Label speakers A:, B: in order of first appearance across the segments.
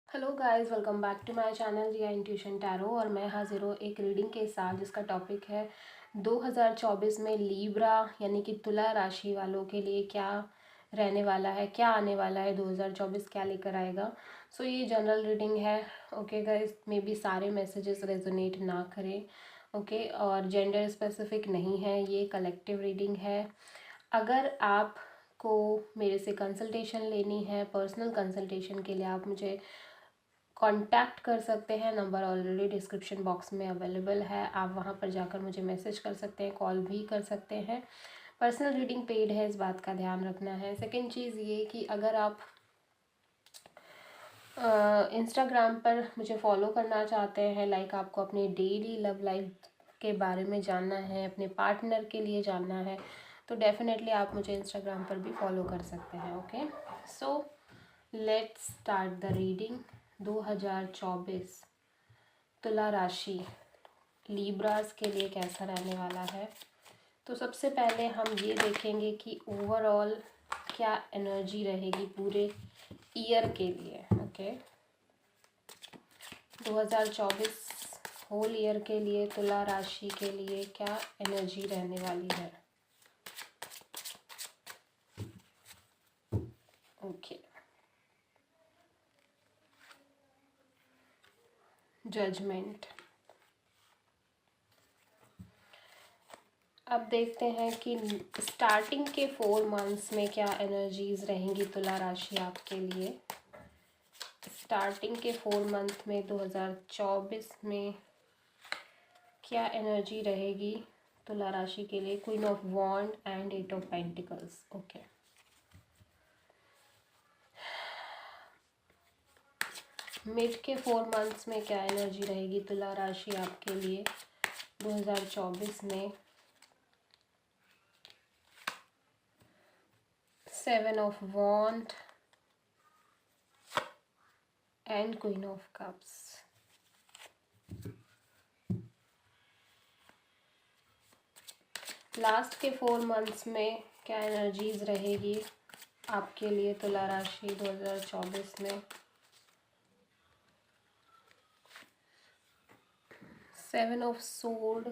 A: Hello guys, welcome back to my channel Riya intuition tarot. और मैं हाजिर हूँ एक रीडिंग के साथ जिसका टॉपिक है 2024 में लीब्रा यानी कि तुला राशि वालों के लिए क्या रहने वाला है, क्या आने वाला है, 2024 क्या लेकर आएगा। सो ये जनरल रीडिंग है। ओके गाइस, मे बी सारे मैसेजेस रेजोनेट ना करें। ओके और जेंडर स्पेसिफिक नहीं है, ये कलेक्टिव रीडिंग है। अगर आपको मेरे से कंसल्टेशन लेनी है, पर्सनल कंसल्टेशन के लिए आप मुझे कांटेक्ट कर सकते हैं। नंबर ऑलरेडी डिस्क्रिप्शन बॉक्स में अवेलेबल है, आप वहां पर जाकर मुझे मैसेज कर सकते हैं, कॉल भी कर सकते हैं। पर्सनल रीडिंग पेड है, इस बात का ध्यान रखना है। सेकंड चीज़ ये कि अगर आप इंस्टाग्राम पर मुझे फॉलो करना चाहते हैं, लाइक आपको अपने डेली लव लाइफ के बारे में जानना है, अपने पार्टनर के लिए जानना है, तो डेफिनेटली आप मुझे इंस्टाग्राम पर भी फॉलो कर सकते हैं। Okay, so let's start the reading. 2024 तुला राशि लीब्रास के लिए कैसा रहने वाला है। तो सबसे पहले हम ये देखेंगे कि ओवरऑल क्या एनर्जी रहेगी पूरे ईयर के लिए। ओके, 2024 होल ईयर के लिए तुला राशि के लिए क्या एनर्जी रहने वाली है। Okay, judgement. अब देखते हैं कि स्टार्टिंग के 4 मंथ्स में क्या एनर्जीज रहेंगी तुला राशि आपके लिए। स्टार्टिंग के 4 मंथ में 2024 में क्या एनर्जी रहेगी तुला राशि के लिए। Queen of wand and 8 of pentacles. Okay, mid के 4 मंथ्स में क्या एनर्जी रहेगी तुला राशि आपके लिए 2024 में। 7 of wand and queen of cups. Last के 4 मंथ्स में क्या एनर्जीज रहेगी आपके लिए तुला राशि 2024 में। 7 of sword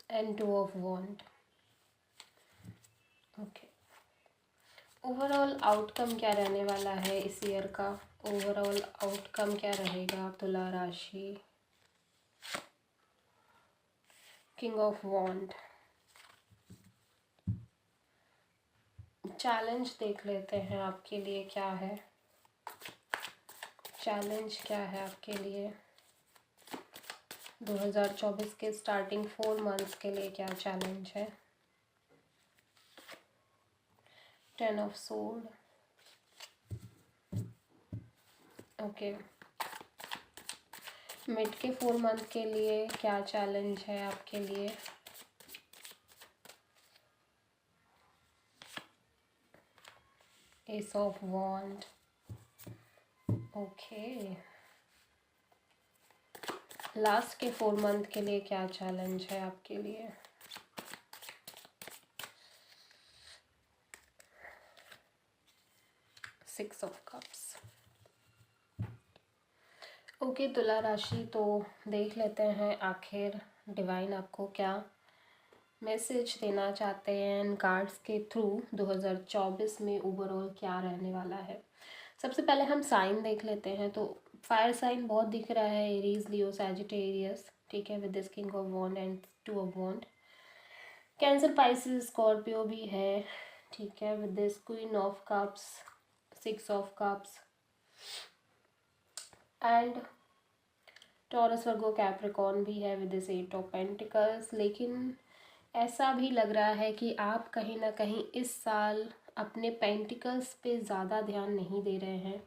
A: and 2 of wand. Okay, overall outcome क्या रहने वाला है इस ईयर का। ओवरऑल आउटकम क्या रहेगा तुला राशि। King of wand. चैलेंज देख लेते हैं आपके लिए क्या है। चैलेंज क्या है आपके लिए 2024 के स्टार्टिंग 4 मंथ्स के लिए, क्या चैलेंज है। 10 ऑफ सोर्ड। ओके, मिड के 4 मंथ के लिए क्या चैलेंज है आपके लिए। Ace of wand. Okay, last के 4 मंथ के लिए क्या चैलेंज है आपके लिए। Six of cups. ओके तुला राशि, तो देख लेते हैं आखिर डिवाइन आपको क्या मैसेज देना चाहते हैं इन कार्ड्स के थ्रू 2024 में ओवरऑल क्या रहने वाला है। सबसे पहले हम साइन देख लेते हैं। तो फायर साइन बहुत दिख रहा है, एरीज, लियो, सैजिटेरियस। ठीक है, with this king of wand and 2 of wand. Cancer, Pisces, Scorpio भी है। ठीक है, with this queen of cups, 6 of cups and Taurus, Virgo, Capricorn भी है विद दिस 8 ऑफ पेंटिकल्स। लेकिन ऐसा भी लग रहा है कि आप कहीं ना कहीं इस साल अपने पेंटिकल्स पे ज़्यादा ध्यान नहीं दे रहे हैं।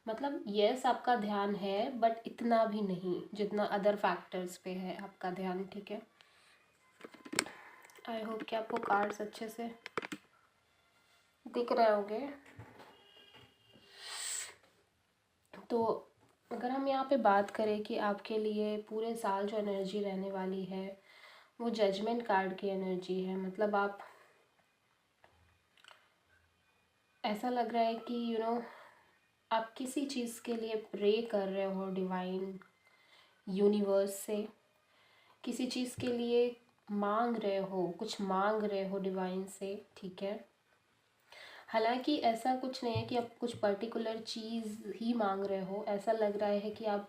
A: मतलब यस, आपका ध्यान है बट इतना भी नहीं जितना अदर फैक्टर्स पे है आपका ध्यान। ठीक है, आई होप कि आपको कार्ड्स अच्छे से दिख रहे होंगे। तो अगर हम यहाँ पे बात करें कि आपके लिए पूरे साल जो एनर्जी रहने वाली है वो जजमेंट कार्ड की एनर्जी है। मतलब आप ऐसा लग रहा है कि आप किसी चीज़ के लिए प्रे कर रहे हो डिवाइन यूनिवर्स से, किसी चीज़ के लिए मांग रहे हो, कुछ मांग रहे हो डिवाइन से, ठीक है। हालांकि ऐसा कुछ नहीं है कि आप कुछ पर्टिकुलर चीज़ ही मांग रहे हो, ऐसा लग रहा है कि आप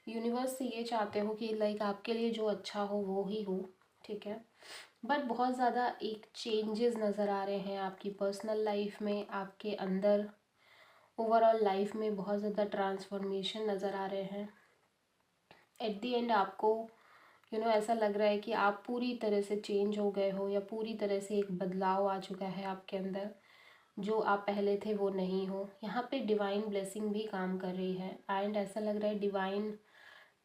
A: यूनिवर्स से ये चाहते हो कि लाइक आपके लिए जो अच्छा हो वो ही हो, ठीक है। बट बहुत ज़्यादा एक चेंजेस नज़र आ रहे हैं आपकी पर्सनल लाइफ में, आपके अंदर ओवरऑल लाइफ में बहुत ज़्यादा ट्रांसफॉर्मेशन नज़र आ रहे हैं। एट दी एंड आपको ऐसा लग रहा है कि आप पूरी तरह से चेंज हो गए हो, या पूरी तरह से एक बदलाव आ चुका है आपके अंदर, जो आप पहले थे वो नहीं हो। यहाँ पे डिवाइन ब्लेसिंग भी काम कर रही है, एंड ऐसा लग रहा है डिवाइन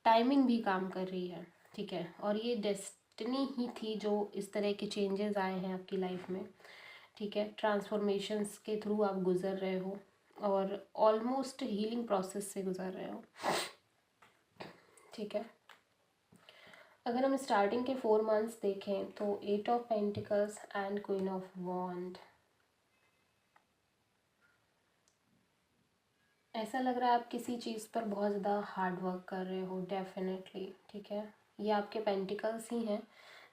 A: टाइमिंग भी काम कर रही है, ठीक है। और ये डेस्टिनी ही थी जो इस तरह के चेंजेस आए हैं आपकी लाइफ में, ठीक है। ट्रांसफॉर्मेशंस के थ्रू आप गुजर रहे हो और ऑलमोस्ट हीलिंग प्रोसेस से गुजर रहे हो, ठीक है। अगर हम स्टार्टिंग के 4 मंथ्स देखें तो 8 of pentacles and queen of wand, ऐसा लग रहा है आप किसी चीज़ पर बहुत ज़्यादा हार्ड वर्क कर रहे हो, डेफिनेटली, ठीक है। ये आपके पेंटिकल्स ही हैं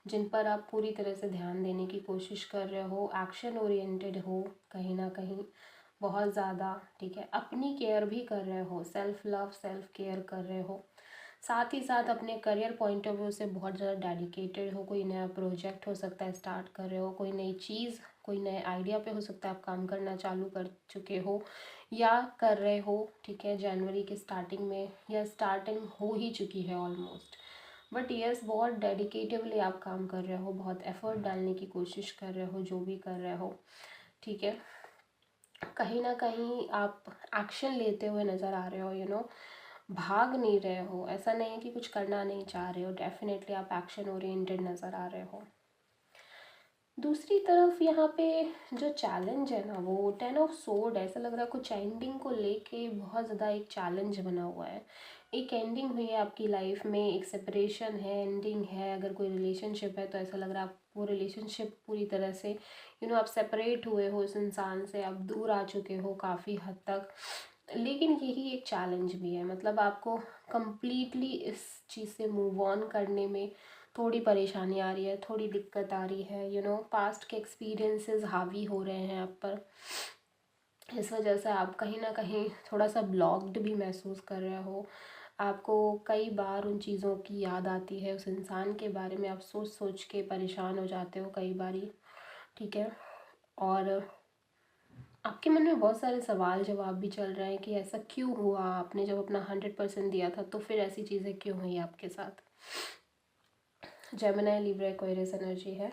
A: जिन पर आप पूरी तरह से ध्यान देने की कोशिश कर रहे हो, एक्शन ओरिएंटेड हो कहीं ना कहीं बहुत ज़्यादा, ठीक है। अपनी केयर भी कर रहे हो, सेल्फ लव सेल्फ केयर कर रहे हो, साथ ही साथ अपने करियर पॉइंट ऑफ व्यू से बहुत ज़्यादा डेडिकेटेड हो। कोई नया प्रोजेक्ट हो सकता है स्टार्ट कर रहे हो, कोई नई चीज़, कोई नए आइडिया पे हो सकता है आप काम करना चालू कर चुके हो या कर रहे हो, ठीक है, जनवरी के स्टार्टिंग में, या स्टार्टिंग हो ही चुकी है ऑलमोस्ट। बट यस, बहुत डेडिकेटिवली आप काम कर रहे हो, बहुत एफर्ट डालने की कोशिश कर रहे हो, जो भी कर रहे हो, ठीक है। कहीं ना कहीं आप एक्शन लेते हुए नज़र आ रहे हो, भाग नहीं रहे हो। ऐसा नहीं है कि कुछ करना नहीं चाह रहे हो, डेफिनेटली आप एक्शन ओरिएंटेड नज़र आ रहे हो। दूसरी तरफ यहाँ पे जो चैलेंज है ना, वो 10 ऑफ सोर्ड, ऐसा लग रहा है कुछ एंडिंग को लेके बहुत ज़्यादा एक चैलेंज बना हुआ है। एक एंडिंग हुई है आपकी लाइफ में, एक सेपरेशन है, एंडिंग है। अगर कोई रिलेशनशिप है तो ऐसा लग रहा है आप वो रिलेशनशिप पूरी तरह से आप सेपरेट हुए हो इस इंसान से, आप दूर आ चुके हो काफ़ी हद तक। लेकिन यही एक चैलेंज भी है, मतलब आपको कंप्लीटली इस चीज़ से मूव ऑन करने में थोड़ी परेशानी आ रही है, थोड़ी दिक्कत आ रही है। पास्ट के एक्सपीरियंसेस हावी हो रहे हैं आप पर, इस वजह से आप कहीं ना कहीं थोड़ा सा ब्लॉक्ड भी महसूस कर रहे हो। आपको कई बार उन चीज़ों की याद आती है, उस इंसान के बारे में आप सोच सोच के परेशान हो जाते हो कई बारी, ठीक है। और आपके मन में बहुत सारे सवाल जवाब भी चल रहे हैं कि ऐसा क्यों हुआ, आपने जब अपना 100% दिया था तो फिर ऐसी चीज़ें क्यों हुई आपके साथ। जेमिनी, लिब्रा, एक्वेरियस एनर्जी है।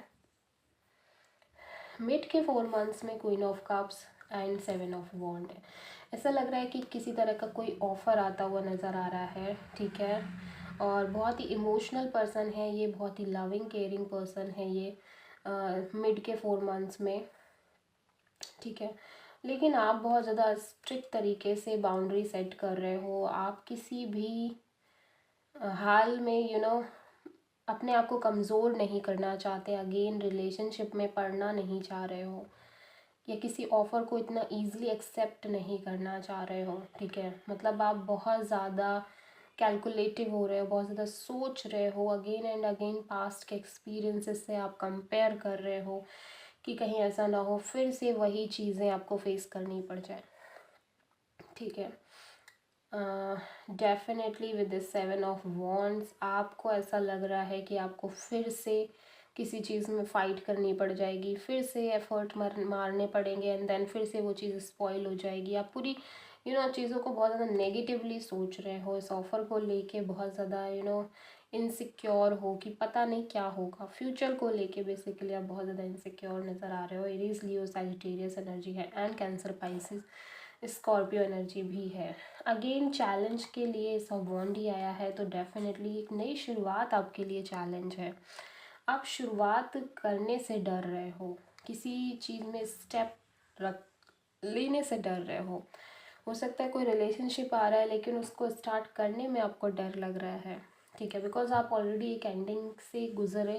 A: मिड के 4 मंथ्स में queen of cups and 7 of wand है। ऐसा लग रहा है कि किसी तरह का कोई ऑफ़र आता हुआ नज़र आ रहा है, ठीक है। और बहुत ही इमोशनल पर्सन है ये, बहुत ही लविंग केयरिंग पर्सन है ये मिड के 4 मंथ्स में, ठीक है। लेकिन आप बहुत ज़्यादा स्ट्रिक्ट तरीके से बाउंड्री सेट कर रहे हो। आप किसी भी हाल में अपने आप को कमज़ोर नहीं करना चाहते, अगेन रिलेशनशिप में पड़ना नहीं चाह रहे हो, या किसी ऑफ़र को इतना ईज़िली एक्सेप्ट नहीं करना चाह रहे हो, ठीक है। मतलब आप बहुत ज़्यादा कैलकुलेटिव हो रहे हो, बहुत ज़्यादा सोच रहे हो, अगेन एंड अगेन पास्ट के एक्सपीरियंसेस से आप कंपेयर कर रहे हो कि कहीं ऐसा ना हो फिर से वही चीज़ें आपको फेस करनी पड़ जाए, ठीक है। Definitely with the 7 of wands आपको ऐसा लग रहा है कि आपको फिर से किसी चीज़ में फ़ाइट करनी पड़ जाएगी, फिर से एफर्ट मारने पड़ेंगे, एंड देन फिर से वो चीज़ स्पॉइल हो जाएगी। आप पूरी चीज़ों को बहुत ज़्यादा नेगेटिवली सोच रहे हो, इस ऑफ़र को लेके बहुत ज़्यादा इनसिक्योर हो कि पता नहीं क्या होगा फ्यूचर को लेके। बेसिकली आप बहुत ज़्यादा इनसिक्योर नज़र आ रहे हो। एरीज, लियो, सैजिटेरियस एनर्जी है, and cancer, Pisces, Scorpio energy भी है। अगेन चैलेंज के लिए सब वॉन्ड ही आया है, तो डेफिनेटली एक नई शुरुआत आपके लिए चैलेंज है। आप शुरुआत करने से डर रहे हो, किसी चीज़ में स्टेप रख लेने से डर रहे हो सकता है कोई रिलेशनशिप आ रहा है लेकिन उसको स्टार्ट करने में आपको डर लग रहा है, ठीक है। बिकॉज आप ऑलरेडी एक एंडिंग से गुजरे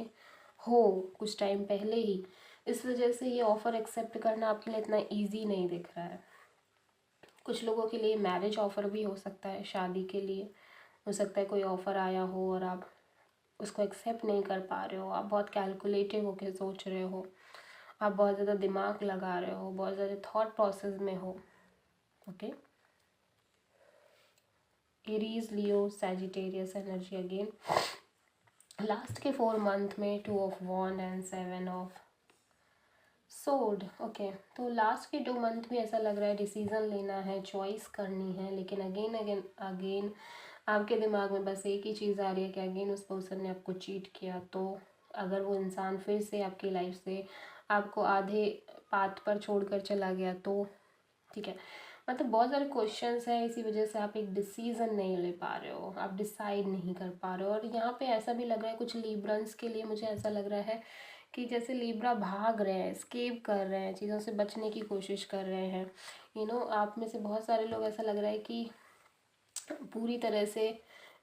A: हो कुछ टाइम पहले ही, इस वजह से ये ऑफ़र एक्सेप्ट करना आपके लिए इतना ईजी नहीं दिख रहा है। कुछ लोगों के लिए मैरिज ऑफ़र भी हो सकता है, शादी के लिए हो सकता है कोई ऑफ़र आया हो और आप उसको एक्सेप्ट नहीं कर पा रहे हो, आप बहुत कैलकुलेटिव होकर सोच रहे हो, आप बहुत ज़्यादा दिमाग लगा रहे हो, बहुत ज़्यादा थॉट प्रोसेस में हो। ओके, एरीज, लियो, सैजिटेरियस एनर्जी अगेन लास्ट के 4 मंथ में 2 of wand and 7 of sword. Okay, तो लास्ट के 2 मंथ में ऐसा लग रहा है डिसीज़न लेना है, चॉइस करनी है, लेकिन अगेन अगेन अगेन आपके दिमाग में बस एक ही चीज़ आ रही है कि अगेन उस पर्सन ने आपको चीट किया, तो अगर वो इंसान फिर से आपकी लाइफ से आपको आधे पाथ पर छोड़कर चला गया तो ठीक है। मतलब बहुत सारे क्वेश्चंस हैं, इसी वजह से आप एक डिसीज़न नहीं ले पा रहे हो, आप डिसाइड नहीं कर पा रहे हो। और यहाँ पे ऐसा भी लग रहा है कुछ लिब्रन्स के लिए, मुझे ऐसा लग रहा है कि जैसे लिब्रा भाग रहे हैं, एस्केप कर रहे हैं, चीज़ों से बचने की कोशिश कर रहे हैं। आप में से बहुत सारे लोग ऐसा लग रहा है कि पूरी तरह से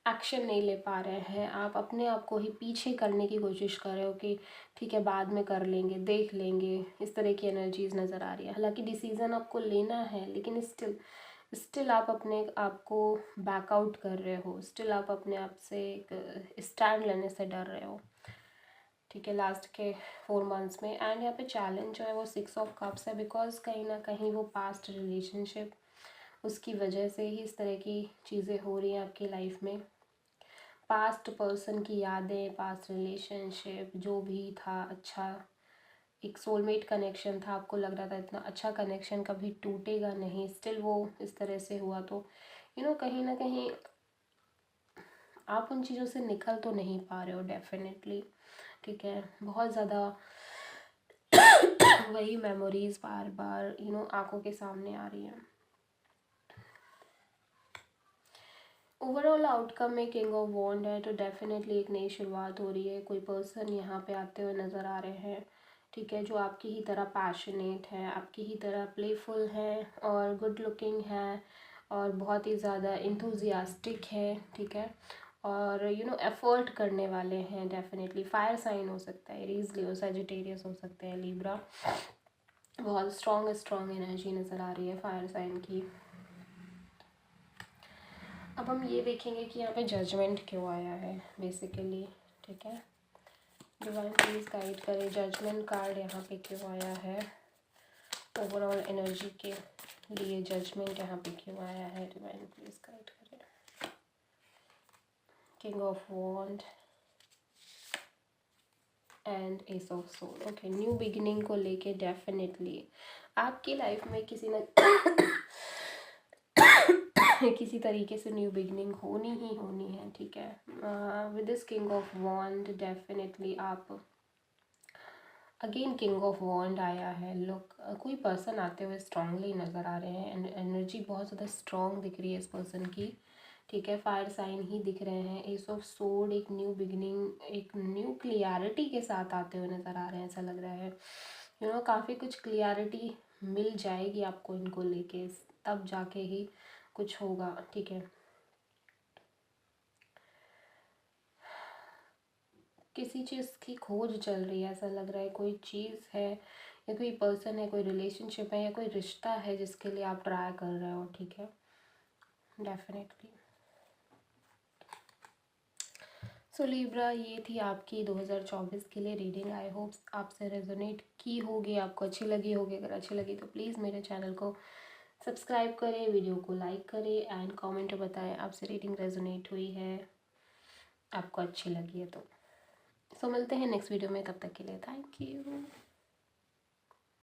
A: एक्शन नहीं ले पा रहे हैं, आप अपने आप को ही पीछे करने की कोशिश कर रहे हो कि ठीक है बाद में कर लेंगे, देख लेंगे, इस तरह की एनर्जीज नज़र आ रही है। हालांकि डिसीज़न आपको लेना है, लेकिन स्टिल आप अपने आप को बैकआउट कर रहे हो, स्टिल आप अपने आप से एक स्टैंड लेने से डर रहे हो। ठीक है, लास्ट के 4 मंथ्स में। एंड यहाँ पे चैलेंज जो है वो 6 ऑफ कप्स है, बिकॉज कहीं ना कहीं वो पास्ट रिलेशनशिप, उसकी वजह से ही इस तरह की चीज़ें हो रही हैं आपकी लाइफ में। पास्ट पर्सन की यादें, पास्ट रिलेशनशिप जो भी था अच्छा, एक सोलमेट कनेक्शन था, आपको लग रहा था इतना अच्छा कनेक्शन कभी टूटेगा नहीं, स्टिल वो इस तरह से हुआ। तो कहीं ना कहीं आप उन चीज़ों से निकल तो नहीं पा रहे हो डेफिनेटली। ठीक है, बहुत ज़्यादा वही मेमोरीज बार बार आंखों के सामने आ रही हैं। ओवरऑल आउटकम में किंग ऑफ वॉन्ड है, तो डेफिनेटली एक नई शुरुआत हो रही है। कोई पर्सन यहाँ पे आते हुए नज़र आ रहे हैं, ठीक है, जो आपकी ही तरह पैशनेट है, आपकी ही तरह प्लेफुल है और गुड लुकिंग है और बहुत ही ज़्यादा इंथुजियास्टिक है। ठीक है, और एफर्ट करने वाले हैं डेफिनेटली। फायर साइन हो सकता है, एरीज, लियो, सैजिटेरियस हो सकते हैं, लिब्रा। बहुत स्ट्रॉन्ग एनर्जी नज़र आ रही है फायर साइन की। अब हम ये देखेंगे कि यहाँ पे जजमेंट क्यों आया है बेसिकली। ठीक है, डिवाइन प्लीज़ गाइड करें, जजमेंट कार्ड यहाँ पे क्यों आया है, ओवरऑल एनर्जी के लिए जजमेंट यहाँ पे क्यों आया है, डिवाइन प्लीज़ गाइड करें। King of wand and ace of sword. Okay, new beginning को लेके डेफिनेटली आपकी लाइफ में किसी न किसी तरीके से न्यू बिगनिंग होनी ही होनी है। ठीक है, with this king of wand definitely आप अगेन किंग ऑफ वॉन्ड आया है। लुक, कोई पर्सन आते हुए स्ट्रांगली नज़र आ रहे हैं, एनर्जी बहुत ज़्यादा स्ट्रांग दिख रही है इस पर्सन की। ठीक है, फायर साइन ही दिख रहे हैं। एस ऑफ सोड एक न्यू बिगनिंग, एक न्यू क्लियरिटी के साथ आते हुए नज़र आ रहे हैं। ऐसा लग रहा है काफ़ी कुछ क्लियरिटी मिल जाएगी आपको इनको लेके, तब जाके ही कुछ होगा। ठीक है, किसी चीज़ की खोज चल रही है, ऐसा लग रहा है कोई चीज़ है या कोई पर्सन है, कोई रिलेशनशिप है या कोई रिश्ता है जिसके लिए आप ट्राई कर रहे हो। ठीक है, डेफिनेटली। सो लिब्रा, ये थी आपकी 2024 के लिए रीडिंग। आई होप आपसे रेजोनेट की होगी, आपको अच्छी लगी होगी। अगर अच्छी लगी तो प्लीज़ मेरे चैनल को सब्सक्राइब करें, वीडियो को लाइक करें एंड कमेंट में बताएं आपसे रीडिंग रेजोनेट हुई है, आपको अच्छी लगी है तो। सो मिलते हैं नेक्स्ट वीडियो में, तब तक के लिए थैंक यू।